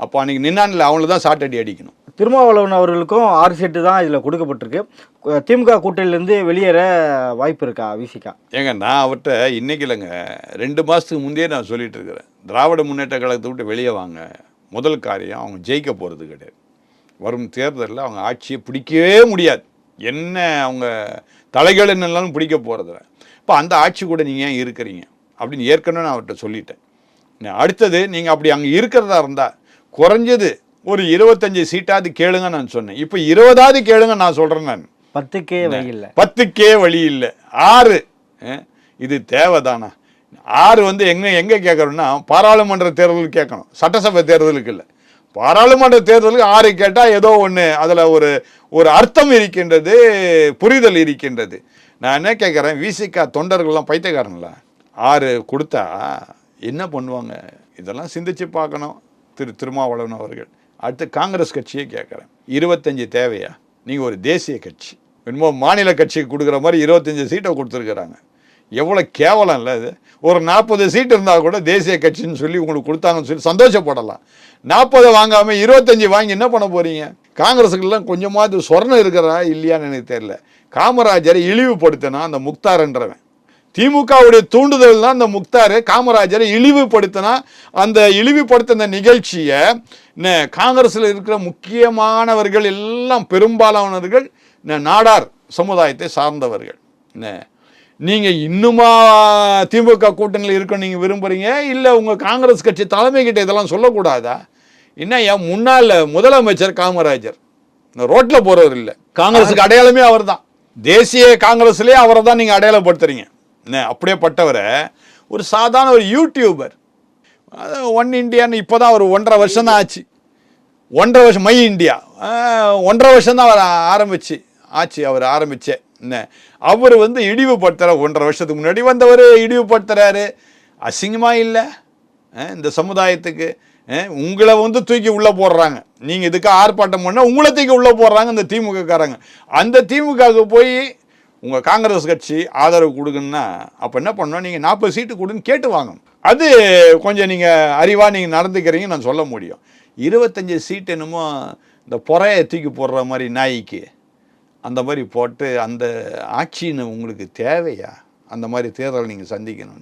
அப்போ அன்றைக்கி நின்னான்ல அவங்கள தான் சாட்டடி அடிக்கணும். திருமாவளவன் அவர்களுக்கும் 6 சீட்டு தான் இதில் கொடுக்கப்பட்டிருக்கு. திமுக கூட்டணியிலேருந்து வெளியேற வாய்ப்பு இருக்கா விசிகா? ஏங்க நான் அவர்கிட்ட இன்றைக்கி இல்லைங்க, 2 மாதத்துக்கு முந்தையே நான் சொல்லிட்டு இருக்கிறேன், திராவிட முன்னேற்ற கழகத்தை விட்டு வெளியே வாங்க. முதல் காரியம் அவங்க ஜெயிக்க போகிறது கிடையாது. வரும் தேர்தலில் அவங்க ஆட்சியை பிடிக்கவே முடியாது. என்ன அவங்க தலைகள் என்னெல்லாம் பிடிக்க போகிறதில்ல. இப்போ அந்த ஆட்சி கூட நீங்கள் ஏன் இருக்கிறீங்க அப்படின்னு ஏற்கனவே நான் அவர்கிட்ட சொல்லிட்டேன். அடுத்தது நீங்கள் அப்படி அங்கே இருக்கிறதா இருந்தால் குறைஞ்சது ஒரு 25 சீட்டாவது கேளுங்க நான் சொன்னேன். இப்போ 20ஆவது கேளுங்க நான் சொல்கிறேன். நான் 10க்கே வழி இல்லை, 10க்கே வழி இல்லை. 6 இது தேவைதானா? 6 வந்து எங்கே கேட்குறோன்னா பாராளுமன்ற தேர்தலுக்கு கேட்கணும், சட்டசபை தேர்தலுக்கு இல்லை. பாராளுமன்ற தேர்தலுக்கு 6 கேட்டால் ஏதோ ஒன்று அதில் ஒரு அர்த்தம் இருக்கின்றது, புரிதல் இருக்கின்றது. நான் என்ன கேட்குறேன், விசிகா தொண்டர்கள்லாம் பைத்தியக்காரங்களா? 6 கொடுத்தா என்ன பண்ணுவாங்க? இதெல்லாம் சிந்திச்சு பார்க்கணும் திருமாவளவன் அவர்கள். அடுத்து காங்கிரஸ் கட்சியே கேட்குறேன், 25 தேவையா? நீங்கள் ஒரு தேசிய கட்சி, என்னமோ மாநில கட்சிக்கு கொடுக்குற மாதிரி 25 சீட்டை கொடுத்துருக்குறாங்க. எவ்வளோ கேவலம் இல்லை இது? ஒரு 40 சீட் இருந்தால் கூட தேசிய கட்சின்னு சொல்லி உங்களுக்கு கொடுத்தாங்கன்னு சொல்லி சந்தோஷப்படலாம். 40 வாங்காமல் 25 வாங்கி என்ன பண்ண போகிறீங்க? காங்கிரஸுக்கெல்லாம் கொஞ்சமாவது சொர்ணம் இருக்கிறதா இல்லையான்னு எனக்கு தெரியல. காமராஜரை இழிவுபடுத்தினா அந்த முக்தார்ன்றவன், திமுகவுடைய தூண்டுதல் தான் அந்த முக்தார் காமராஜரை இழிவுபடுத்தினா, அந்த இழிவுபடுத்தின நிகழ்ச்சியை காங்கிரஸில் இருக்கிற முக்கியமானவர்கள் எல்லாம் பெரும்பாலானவர்கள் நாடார் சமுதாயத்தை சார்ந்தவர்கள். நீங்கள் இன்னுமா திமுக கூட்டணியில் இருக்க நீங்கள் விரும்புகிறீங்க? இல்லை உங்கள் காங்கிரஸ் கட்சி தலைமை கிட்ட இதெல்லாம் சொல்லக்கூடாதா? என்ன என் முன்னாள் முதலமைச்சர் காமராஜர் ரோட்டில் போகிறவர் இல்லை, காங்கிரஸுக்கு அடையாளமே அவர் தான். தேசிய காங்கிரஸ்லேயே அவரை தான் நீங்கள் அடையாளப்படுத்துறீங்க. அப்படியே பட்டவரை ஒரு சாதாரண ஒரு யூடியூபர், ஒன் இண்டியான்னு இப்போ தான் ஒரு 1.5 வருஷம் தான் ஆச்சு. 1.5 வருஷம் மை இண்டியா 1.5 வருஷம் தான் அவர் ஆரம்பிச்சே. அவர் வந்து இழிவுபடுத்துகிற 1.5 வருஷத்துக்கு முன்னாடி வந்தவர் இழிவுபடுத்துகிறாரு. அசிங்கமாக இல்லை இந்த சமுதாயத்துக்கு? உங்களை வந்து தூக்கி உள்ளே போடுறாங்க. நீங்கள் இதுக்கு ஆர்ப்பாட்டம் பண்ணால் உங்களை தூக்கி உள்ளே போடுறாங்க இந்த திமுககாரங்க. அந்த திமுகவுக்கு போய் உங்கள் காங்கிரஸ் கட்சி ஆதரவு கொடுக்குன்னா அப்போ என்ன பண்ணணும்? நீங்கள் 40 சீட்டு கொடுன்னு கேட்டு வாங்கணும். அது கொஞ்சம் நீங்கள் அறிவாக நீங்கள் நடந்துக்கிறீங்க நான் சொல்ல முடியும். 25 சீட் என்னமோ இந்த பொறையை தூக்கி போடுற மாதிரி நாய்க்கு அந்த மாதிரி போட்டு அந்த ஆட்சின்னு உங்களுக்கு தேவையா? அந்த மாதிரி தேர்தல் நீங்கள் சந்திக்கணும்.